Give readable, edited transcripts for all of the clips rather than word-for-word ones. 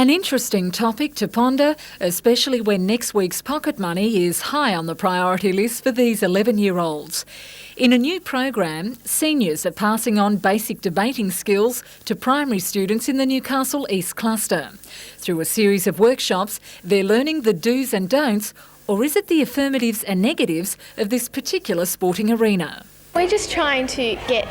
An interesting topic to ponder, especially when next week's pocket money is high on the priority list for these 11-year-olds. In a new program, seniors are passing on basic debating skills to primary students in the Newcastle East Cluster. Through a series of workshops, they're learning the do's and don'ts, or is it the affirmatives and negatives of this particular sporting arena? We're just trying to get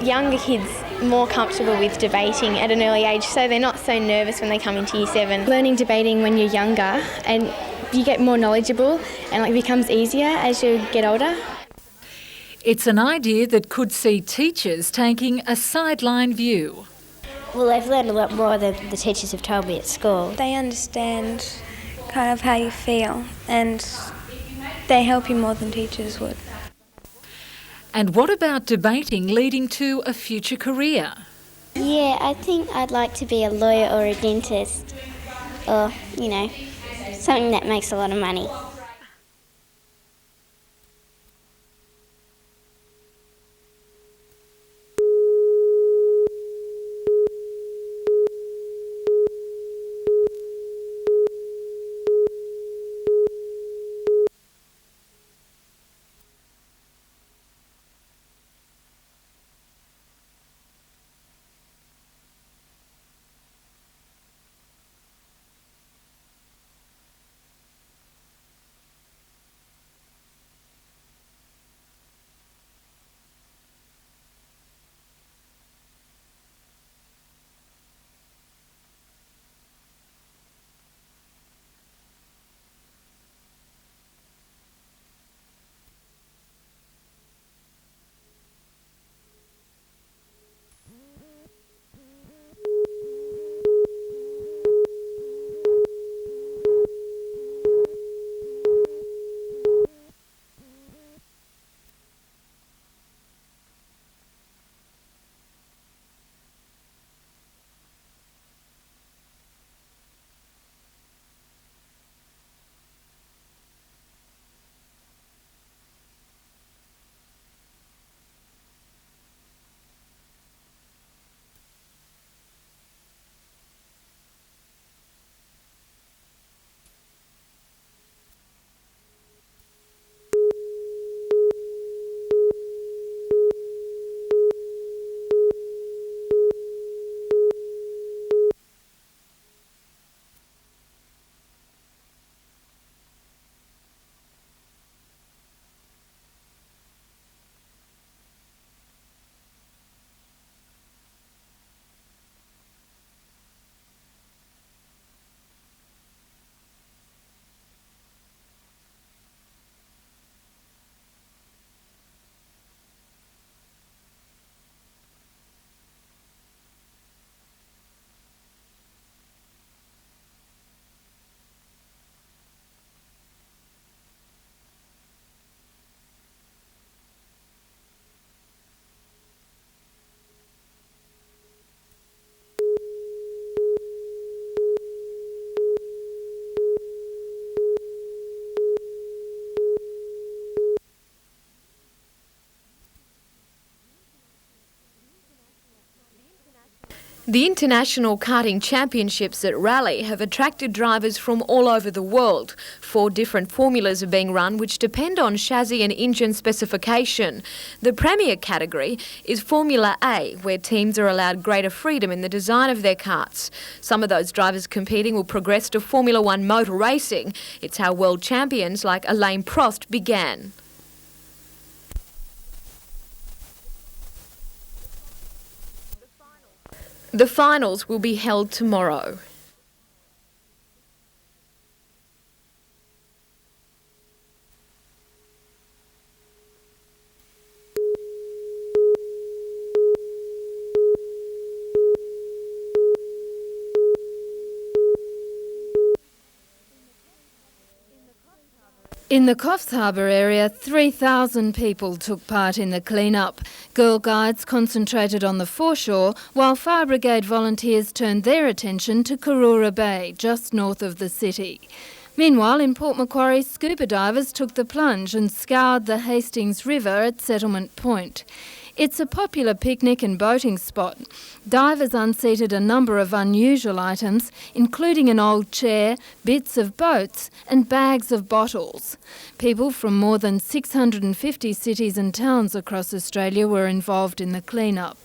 younger kids more comfortable with debating at an early age so they're not so nervous when they come into Year 7. Learning debating when you're younger and you get more knowledgeable and it becomes easier as you get older. It's an idea that could see teachers taking a sideline view. Well, they've learned a lot more than the teachers have told me at school. They understand kind of how you feel and they help you more than teachers would. And what about debating leading to a future career? Yeah, I think I'd like to be a lawyer or a dentist or, something that makes a lot of money. The International Karting Championships at Rally have attracted drivers from all over the world. 4 different formulas are being run which depend on chassis and engine specification. The premier category is Formula A, where teams are allowed greater freedom in the design of their karts. Some of those drivers competing will progress to Formula 1 motor racing. It's how world champions like Alain Prost began. The finals will be held tomorrow. In the Coffs Harbour area, 3,000 people took part in the clean-up. Girl Guides concentrated on the foreshore, while fire brigade volunteers turned their attention to Karura Bay, just north of the city. Meanwhile, in Port Macquarie, scuba divers took the plunge and scoured the Hastings River at Settlement Point. It's a popular picnic and boating spot. Divers unseated a number of unusual items, including an old chair, bits of boats and bags of bottles. People from more than 650 cities and towns across Australia were involved in the clean-up.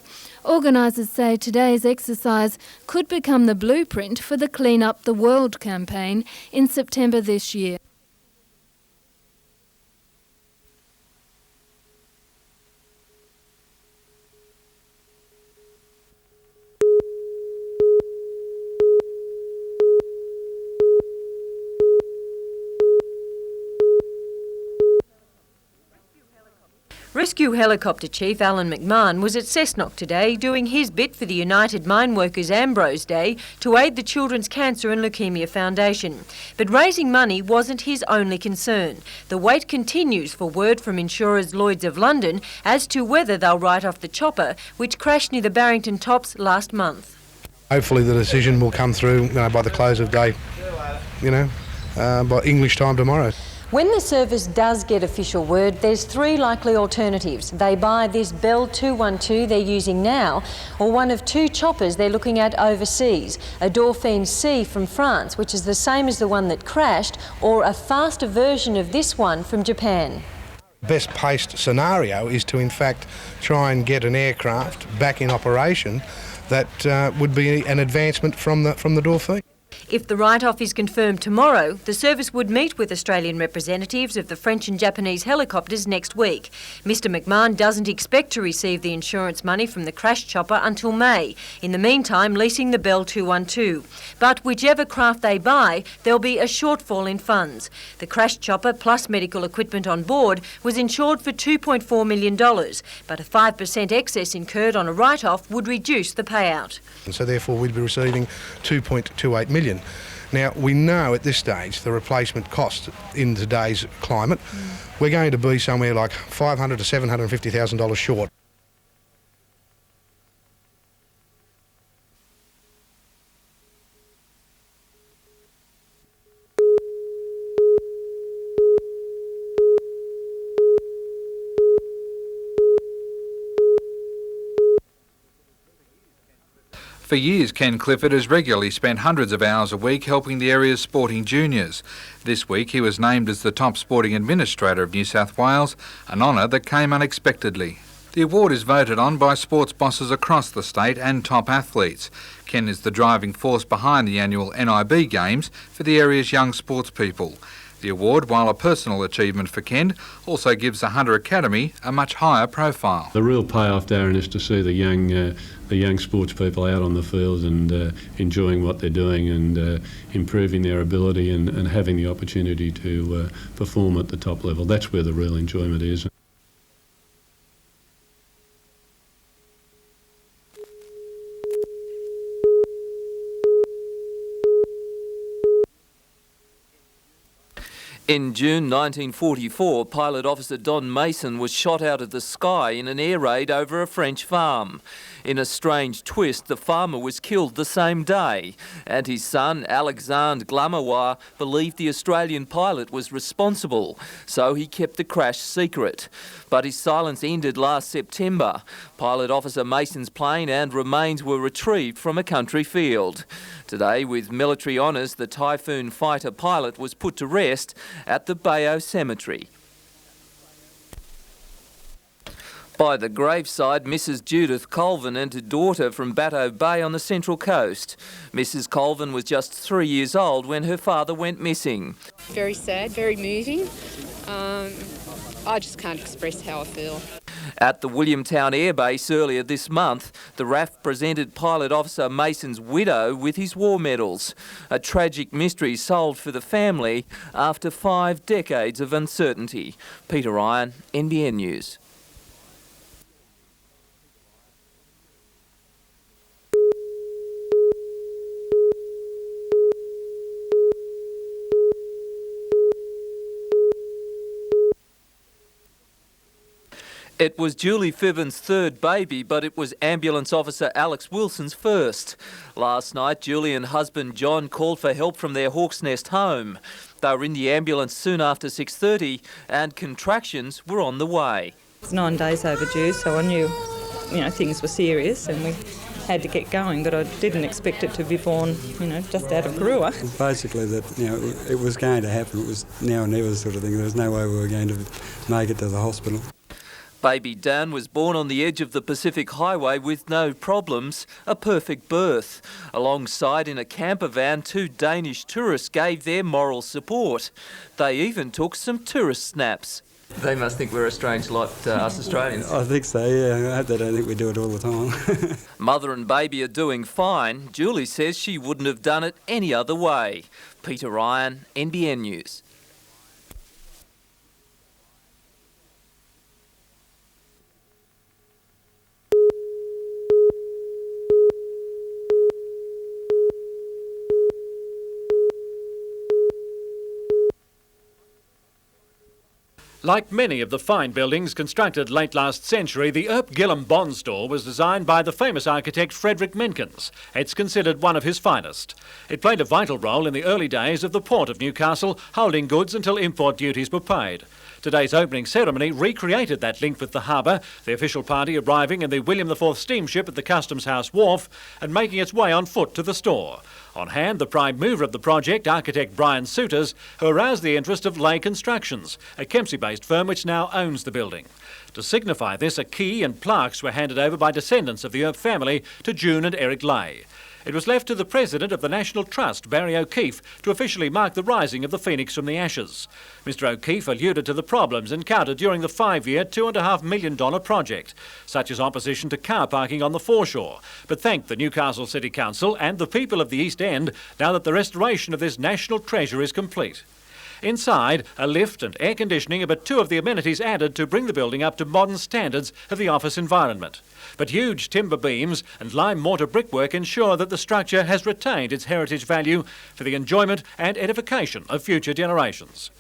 Organisers say today's exercise could become the blueprint for the Clean Up the World campaign in September this year. Rescue Helicopter Chief Alan McMahon was at Cessnock today doing his bit for the United Mineworkers Ambrose Day to aid the Children's Cancer and Leukaemia Foundation. But raising money wasn't his only concern. The wait continues for word from insurers Lloyd's of London as to whether they'll write off the chopper, which crashed near the Barrington Tops last month. Hopefully the decision will come through by the close of day, by English time tomorrow. When the service does get official word, there's three likely alternatives. They buy this Bell 212 they're using now, or one of two choppers they're looking at overseas, a Dauphine C from France, which is the same as the one that crashed, or a faster version of this one from Japan. Best paced scenario is to in fact try and get an aircraft back in operation that would be an advancement from the Dauphine. If the write-off is confirmed tomorrow, the service would meet with Australian representatives of the French and Japanese helicopters next week. Mr McMahon doesn't expect to receive the insurance money from the crash chopper until May, in the meantime leasing the Bell 212. But whichever craft they buy, there'll be a shortfall in funds. The crash chopper plus medical equipment on board was insured for $2.4 million, but a 5% excess incurred on a write-off would reduce the payout. And so therefore we'd be receiving $2.28 million. Now, we know at this stage the replacement cost in today's climate, we're going to be somewhere like $500,000 to $750,000 short. For years, Ken Clifford has regularly spent hundreds of hours a week helping the area's sporting juniors. This week he was named as the top sporting administrator of New South Wales, an honour that came unexpectedly. The award is voted on by sports bosses across the state and top athletes. Ken is the driving force behind the annual NIB Games for the area's young sports people. The award, while a personal achievement for Ken, also gives the Hunter Academy a much higher profile. The real payoff, Darren, is to see the young sports people out on the field and enjoying what they're doing and improving their ability and having the opportunity to perform at the top level. That's where the real enjoyment is. In June 1944, pilot officer Don Mason was shot out of the sky in an air raid over a French farm. In a strange twist, the farmer was killed the same day, and his son, Alexandre Glamois, believed the Australian pilot was responsible, so he kept the crash secret. But his silence ended last September. Pilot officer Mason's plane and remains were retrieved from a country field. Today, with military honours, the Typhoon fighter pilot was put to rest at the Bayo Cemetery. By the graveside, Mrs. Judith Colvin and her daughter from Batto Bay on the Central Coast. Mrs. Colvin was just 3 years old when her father went missing. Very sad, very moving. I just can't express how I feel. At the Williamtown Air Base earlier this month, the RAF presented Pilot Officer Mason's widow with his war medals. A tragic mystery solved for the family after 5 decades of uncertainty. Peter Ryan, NBN News. It was Julie Fiven's third baby, but it was ambulance officer Alex Wilson's first. Last night, Julie and husband John called for help from their Hawk's Nest home. They were in the ambulance soon after 6:30 and contractions were on the way. It's 9 days overdue, so I knew, things were serious and we had to get going, but I didn't expect it to be born, just out of Karua. Basically that, it was going to happen. It was now or never sort of thing. There was no way we were going to make it to the hospital. Baby Dan was born on the edge of the Pacific Highway with no problems, a perfect birth. Alongside in a camper van, 2 Danish tourists gave their moral support. They even took some tourist snaps. They must think we're a strange lot, us Australians. I think so, yeah. I hope they don't think we do it all the time. Mother and baby are doing fine. Julie says she wouldn't have done it any other way. Peter Ryan, NBN News. Like many of the fine buildings constructed late last century, the Earp Gillum Bond Store was designed by the famous architect Frederick Menkins. It's considered one of his finest. It played a vital role in the early days of the port of Newcastle, holding goods until import duties were paid. Today's opening ceremony recreated that link with the harbour, the official party arriving in the William IV steamship at the Customs House wharf and making its way on foot to the store. On hand, the prime mover of the project, architect Brian Souters, who aroused the interest of Lay Constructions, a Kempsey-based firm which now owns the building. To signify this, a key and plaques were handed over by descendants of the Earp family to June and Eric Lay. It was left to the president of the National Trust, Barry O'Keefe, to officially mark the rising of the phoenix from the ashes. Mr O'Keefe alluded to the problems encountered during the 5-year, $2.5 million project, such as opposition to car parking on the foreshore, but thanked the Newcastle City Council and the people of the East End now that the restoration of this national treasure is complete. Inside, a lift and air conditioning are but 2 of the amenities added to bring the building up to modern standards of the office environment. But huge timber beams and lime mortar brickwork ensure that the structure has retained its heritage value for the enjoyment and edification of future generations.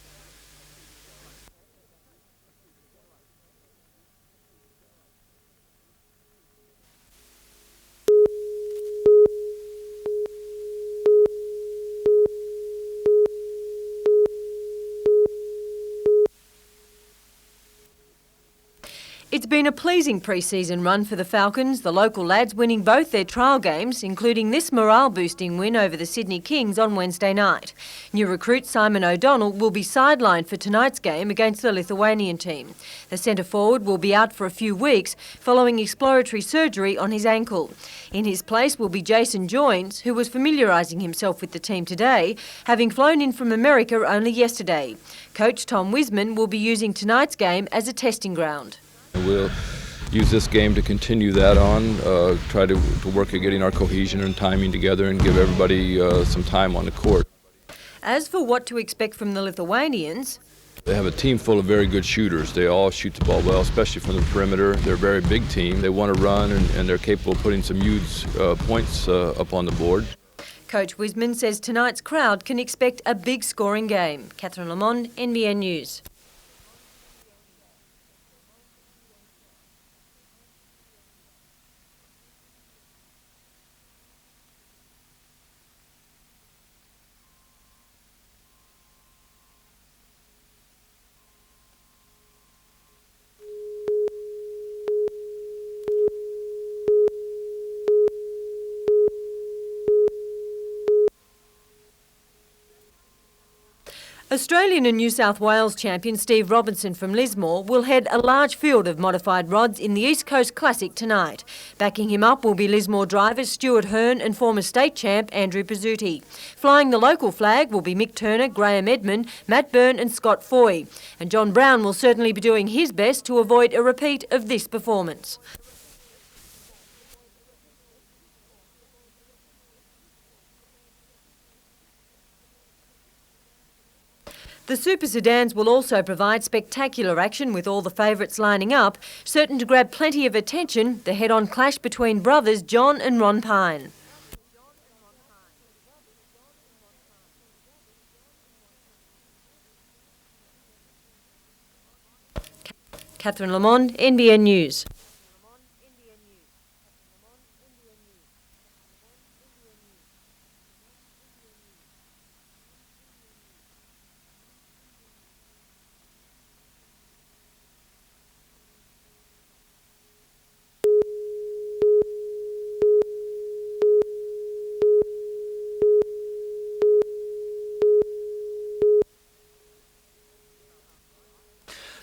It's been a pleasing pre-season run for the Falcons, the local lads winning both their trial games, including this morale-boosting win over the Sydney Kings on Wednesday night. New recruit Simon O'Donnell will be sidelined for tonight's game against the Lithuanian team. The centre-forward will be out for a few weeks following exploratory surgery on his ankle. In his place will be Jason Joynes, who was familiarising himself with the team today, having flown in from America only yesterday. Coach Tom Wiseman will be using tonight's game as a testing ground. We'll use this game to continue that on, try to work at getting our cohesion and timing together and give everybody some time on the court. As for what to expect from the Lithuanians, they have a team full of very good shooters. They all shoot the ball well, especially from the perimeter. They're a very big team. They want to run and they're capable of putting some huge points up on the board. Coach Wiseman says tonight's crowd can expect a big scoring game. Catherine Lamond, NBN News. Australian and New South Wales champion Steve Robinson from Lismore will head a large field of modified rods in the East Coast Classic tonight. Backing him up will be Lismore drivers Stuart Hearn and former state champ Andrew Pizzuti. Flying the local flag will be Mick Turner, Graham Edmund, Matt Byrne and Scott Foy. And John Brown will certainly be doing his best to avoid a repeat of this performance. The Super Sedans will also provide spectacular action with all the favourites lining up, certain to grab plenty of attention, the head-on clash between brothers John and Ron Pine. Catherine Lamond, NBN News.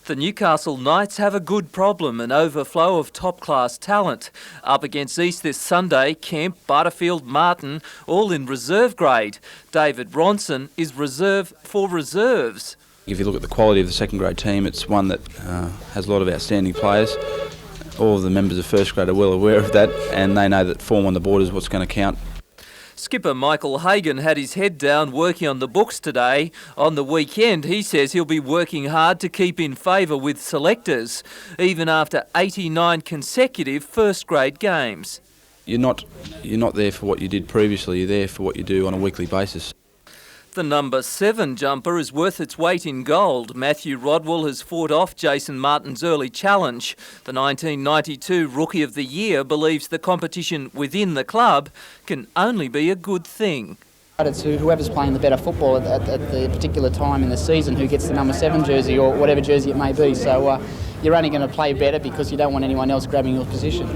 The Newcastle Knights have a good problem, an overflow of top-class talent. Up against East this Sunday, Kemp, Butterfield, Martin, all in reserve grade. David Bronson is reserve for reserves. If you look at the quality of the second grade team, it's one that has a lot of outstanding players. All of the members of first grade are well aware of that, and they know that form on the board is what's going to count. Skipper Michael Hagan had his head down working on the books today. On the weekend, he says he'll be working hard to keep in favour with selectors, even after 89 consecutive first grade games. You're not there for what you did previously, you're there for what you do on a weekly basis. The number 7 jumper is worth its weight in gold. Matthew Rodwell has fought off Jason Martin's early challenge. The 1992 Rookie of the Year believes the competition within the club can only be a good thing. It's whoever's playing the better football at the particular time in the season who gets the number 7 jersey or whatever jersey it may be. So you're only going to play better because you don't want anyone else grabbing your position.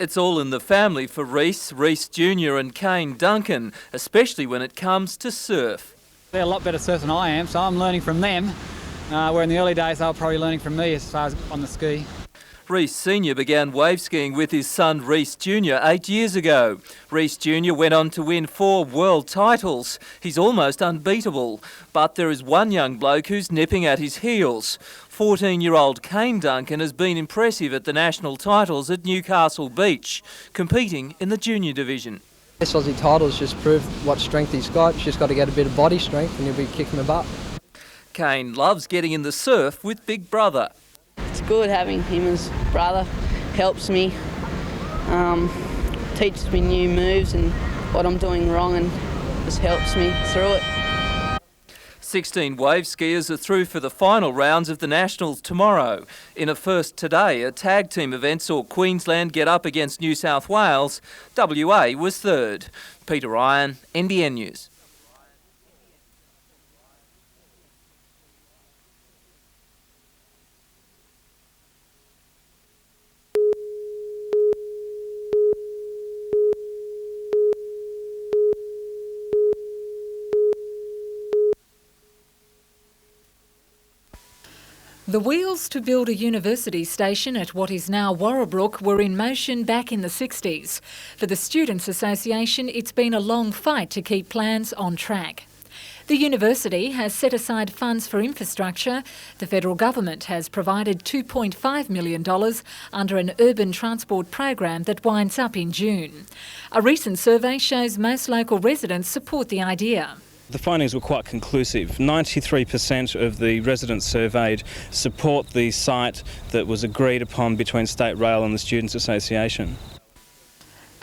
It's all in the family for Reece Jr. and Kane Duncan, especially when it comes to surf. They're a lot better surfers than I am, so I'm learning from them, where in the early days they were probably learning from me as far as on the ski. Reece Sr. began wave skiing with his son Reece Jr. 8 years ago. Reece Jr. went on to win 4 world titles. He's almost unbeatable. But there is one young bloke who's nipping at his heels. 14-year-old Kane Duncan has been impressive at the national titles at Newcastle Beach, competing in the junior division. This Aussie titles just proved what strength he's got. He's just got to get a bit of body strength and he'll be kicking the butt. Kane loves getting in the surf with Big Brother. It's good having him as brother, helps me, teaches me new moves and what I'm doing wrong and just helps me through it. 16 wave skiers are through for the final rounds of the Nationals tomorrow. In a first today, a tag team event saw Queensland get up against New South Wales. WA was third. Peter Ryan, NBN News. The wheels to build a university station at what is now Warrabrook were in motion back in the 60s. For the Students' Association, it's been a long fight to keep plans on track. The university has set aside funds for infrastructure. The federal government has provided $2.5 million under an urban transport program that winds up in June. A recent survey shows most local residents support the idea. The findings were quite conclusive. 93% of the residents surveyed support the site that was agreed upon between State Rail and the Students' Association.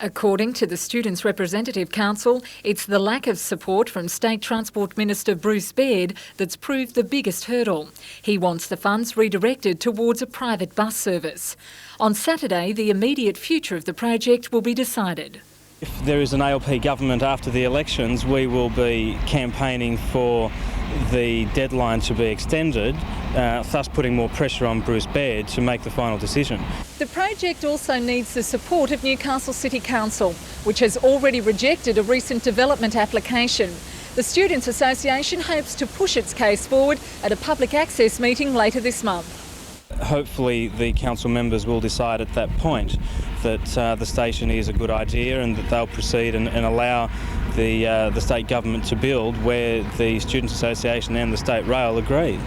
According to the Students' Representative Council, it's the lack of support from State Transport Minister Bruce Baird that's proved the biggest hurdle. He wants the funds redirected towards a private bus service. On Saturday, the immediate future of the project will be decided. If there is an ALP government after the elections, we will be campaigning for the deadline to be extended, thus putting more pressure on Bruce Baird to make the final decision. The project also needs the support of Newcastle City Council, which has already rejected a recent development application. The Students' Association hopes to push its case forward at a public access meeting later this month. Hopefully the council members will decide at that point that the station is a good idea and that they'll proceed and allow the state government to build where the Students' Association and the State Rail agree.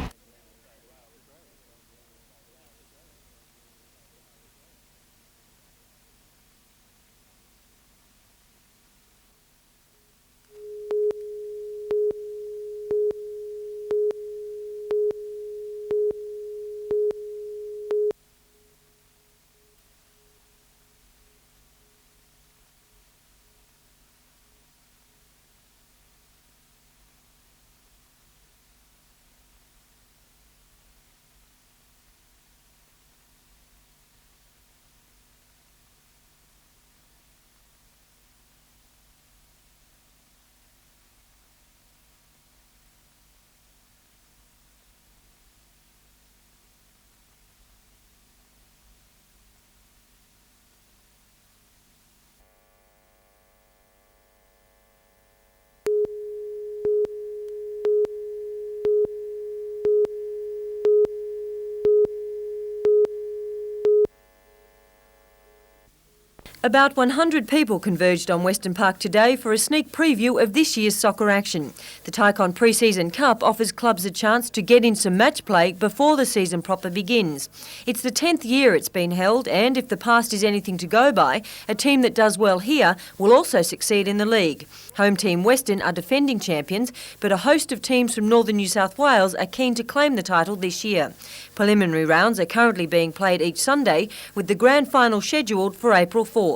About 100 people converged on Western Park today for a sneak preview of this year's soccer action. The Tycon Pre-Season Cup offers clubs a chance to get in some match play before the season proper begins. It's the 10th year it's been held, and if the past is anything to go by, a team that does well here will also succeed in the league. Home team Western are defending champions, but a host of teams from northern New South Wales are keen to claim the title this year. Preliminary rounds are currently being played each Sunday, with the grand final scheduled for April 4th.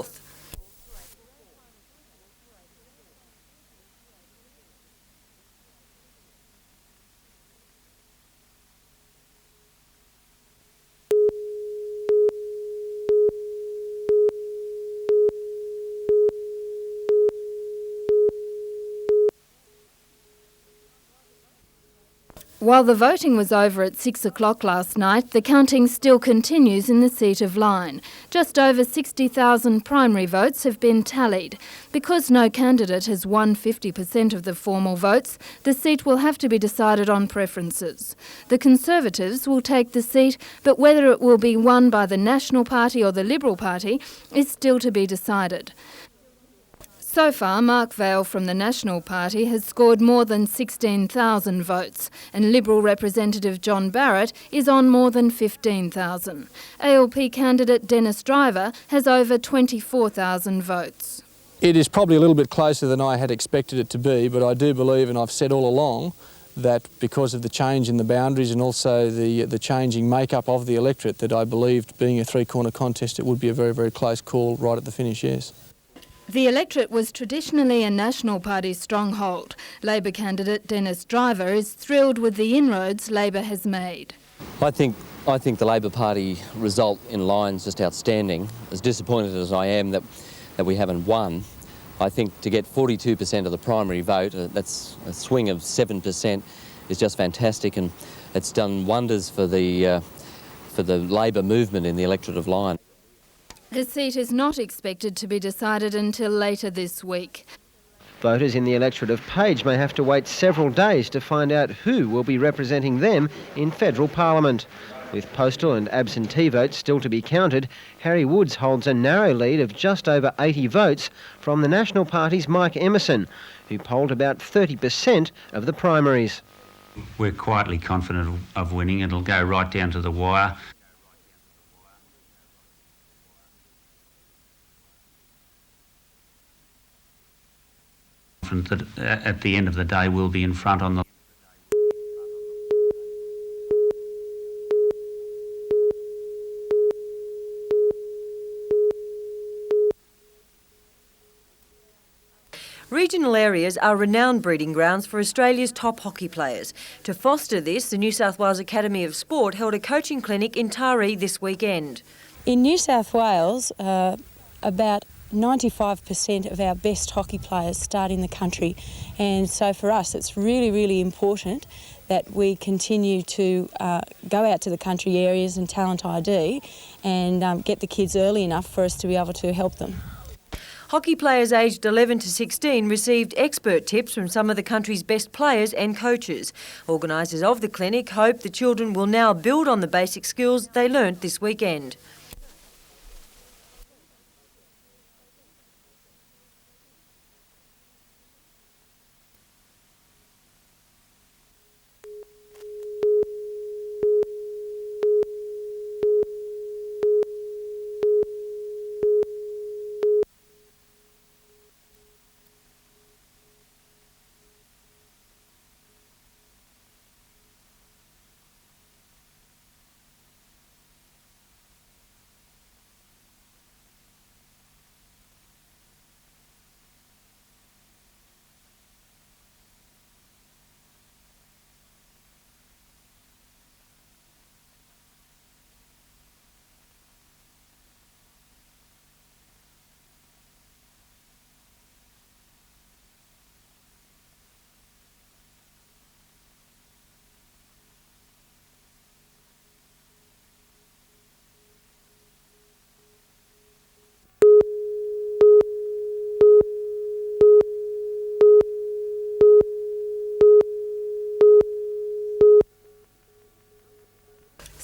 While the voting was over at 6 o'clock last night, the counting still continues in the seat of Lyne. Just over 60,000 primary votes have been tallied. Because no candidate has won 50% of the formal votes, the seat will have to be decided on preferences. The Conservatives will take the seat, but whether it will be won by the National Party or the Liberal Party is still to be decided. So far, Mark Vaile from the National Party has scored more than 16,000 votes, and Liberal Representative John Barrett is on more than 15,000. ALP candidate Dennis Driver has over 24,000 votes. It is probably a little bit closer than I had expected it to be, but I do believe, and I've said all along, that because of the change in the boundaries and also the changing makeup of the electorate, that I believed, being a three-corner contest, it would be a very, very close call right at the finish, yes. The electorate was traditionally a National Party stronghold. Labor candidate Dennis Driver is thrilled with the inroads Labor has made. I think the Labor Party result in Lyne's just outstanding. As disappointed as I am that we haven't won, I think to get 42% of the primary vote, that's a swing of 7%, is just fantastic, and it's done wonders for the Labor movement in the electorate of Lyne. The seat is not expected to be decided until later this week. Voters in the electorate of Page may have to wait several days to find out who will be representing them in federal parliament. With postal and absentee votes still to be counted, Harry Woods holds a narrow lead of just over 80 votes from the National Party's Mike Emerson, who polled about 30% of the primaries. We're quietly confident of winning. It'll go right down to the wire. That at the end of the day we'll be in front on the Regional areas are renowned breeding grounds for Australia's top hockey players. To foster this, the New South Wales Academy of Sport held a coaching clinic in Taree this weekend. In New South Wales, about 95% of our best hockey players start in the country, and so for us it's really, really important that we continue to go out to the country areas and talent ID and get the kids early enough for us to be able to help them. Hockey players aged 11 to 16 received expert tips from some of the country's best players and coaches. Organisers of the clinic hope the children will now build on the basic skills they learnt this weekend.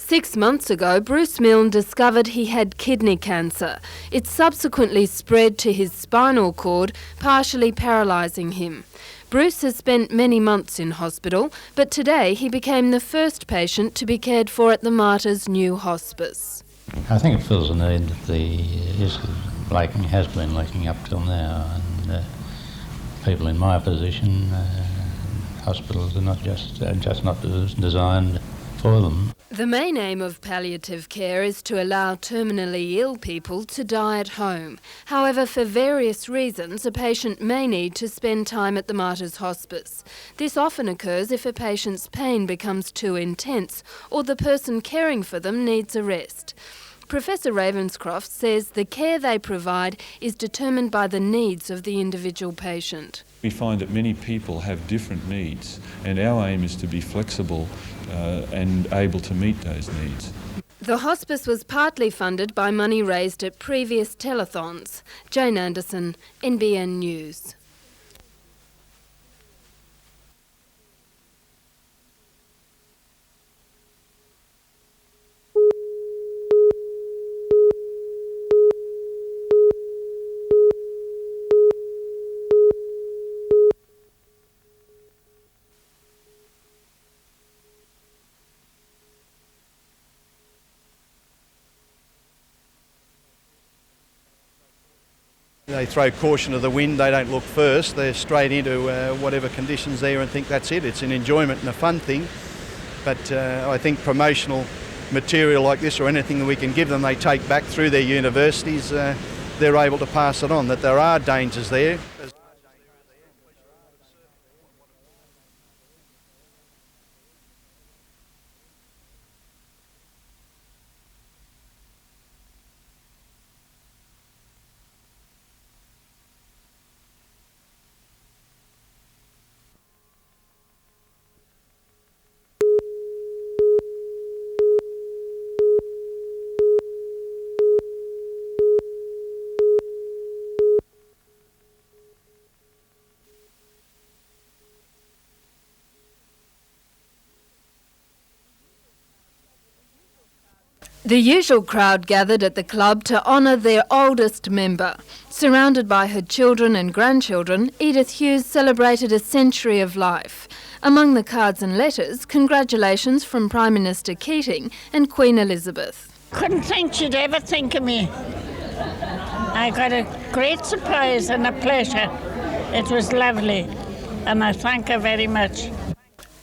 6 months ago, Bruce Milne discovered he had kidney cancer. It subsequently spread to his spinal cord, partially paralysing him. Bruce has spent many months in hospital, but today he became the first patient to be cared for at the Martyrs' new hospice. I think it fills a need that has been lacking up till now, and people in my position, hospitals are not just not designed for them. The main aim of palliative care is to allow terminally ill people to die at home. However, for various reasons, a patient may need to spend time at the Martyrs' Hospice. This often occurs if a patient's pain becomes too intense or the person caring for them needs a rest. Professor Ravenscroft says the care they provide is determined by the needs of the individual patient. We find that many people have different needs, and our aim is to be flexible and able to meet those needs. The hospice was partly funded by money raised at previous telethons. Jane Anderson, NBN News. They throw caution to the wind, they don't look first, they're straight into whatever conditions there and think that's it. It's an enjoyment and a fun thing, but I think promotional material like this or anything that we can give them they take back through their universities, they're able to pass it on, that there are dangers there. The usual crowd gathered at the club to honour their oldest member. Surrounded by her children and grandchildren, Edith Hughes celebrated a century of life. Among the cards and letters, congratulations from Prime Minister Keating and Queen Elizabeth. Couldn't think she'd ever think of me. I got a great surprise and a pleasure. It was lovely, and I thank her very much.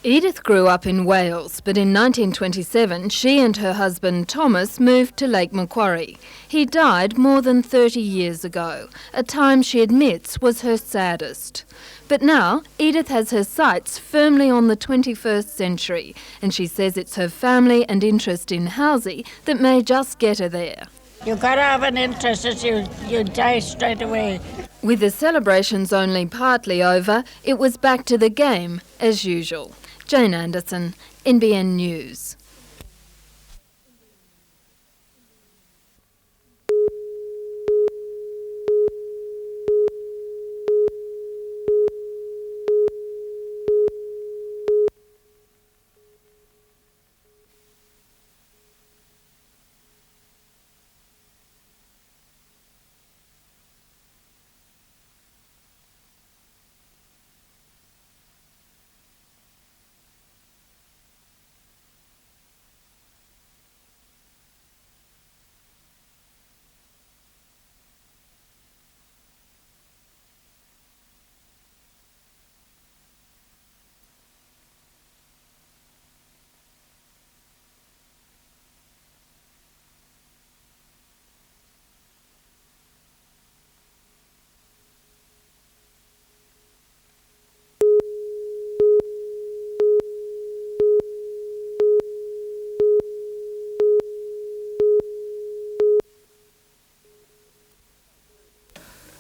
Edith grew up in Wales, but in 1927 she and her husband Thomas moved to Lake Macquarie. He died more than 30 years ago, a time she admits was her saddest. But now Edith has her sights firmly on the 21st century, and she says it's her family and interest in Housey that may just get her there. You've got to have an interest as you die straight away. With the celebrations only partly over, it was back to the game as usual. Jane Anderson, NBN News.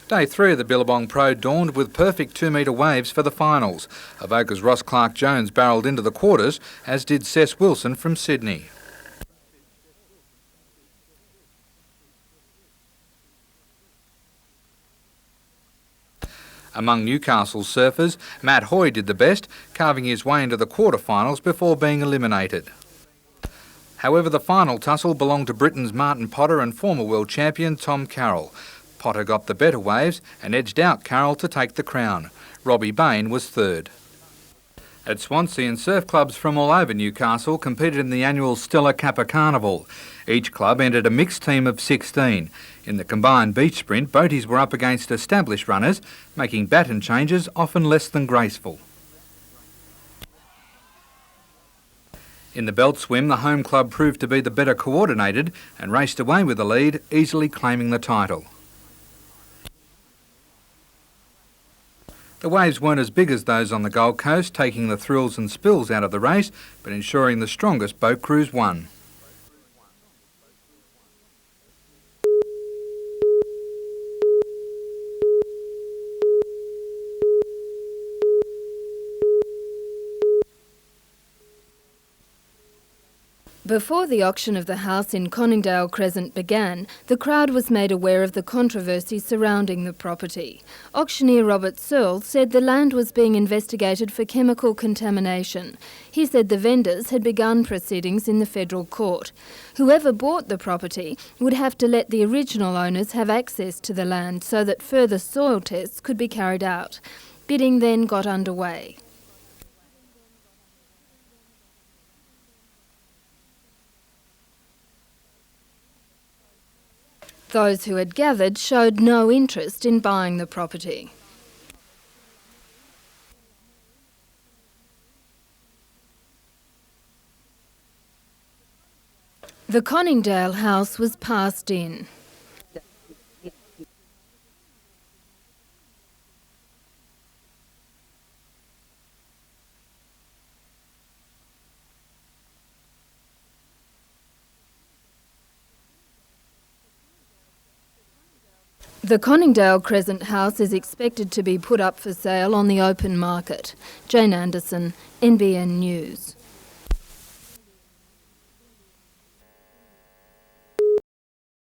Day 3 of the Billabong Pro dawned with perfect 2-metre waves for the finals. Avoca's Ross Clark-Jones barrelled into the quarters, as did Cess Wilson from Sydney. Among Newcastle's surfers, Matt Hoy did the best, carving his way into the quarterfinals before being eliminated. However, the final tussle belonged to Britain's Martin Potter and former world champion Tom Carroll. Potter got the better waves and edged out Carroll to take the crown. Robbie Bain was third. At Swansea, surf clubs from all over Newcastle competed in the annual Stella Kappa Carnival. Each club entered a mixed team of 16. In the combined beach sprint, boaties were up against established runners, making baton changes often less than graceful. In the belt swim, the home club proved to be the better coordinated and raced away with the lead, easily claiming the title. The waves weren't as big as those on the Gold Coast, taking the thrills and spills out of the race, but ensuring the strongest boat crews won. Before the auction of the house in Coningdale Crescent began, the crowd was made aware of the controversy surrounding the property. Auctioneer Robert Searle said the land was being investigated for chemical contamination. He said the vendors had begun proceedings in the federal court. Whoever bought the property would have to let the original owners have access to the land so that further soil tests could be carried out. Bidding then got underway. Those who had gathered showed no interest in buying the property. The Coningdale house was passed in. The Coningdale Crescent house is expected to be put up for sale on the open market. Jane Anderson, NBN News.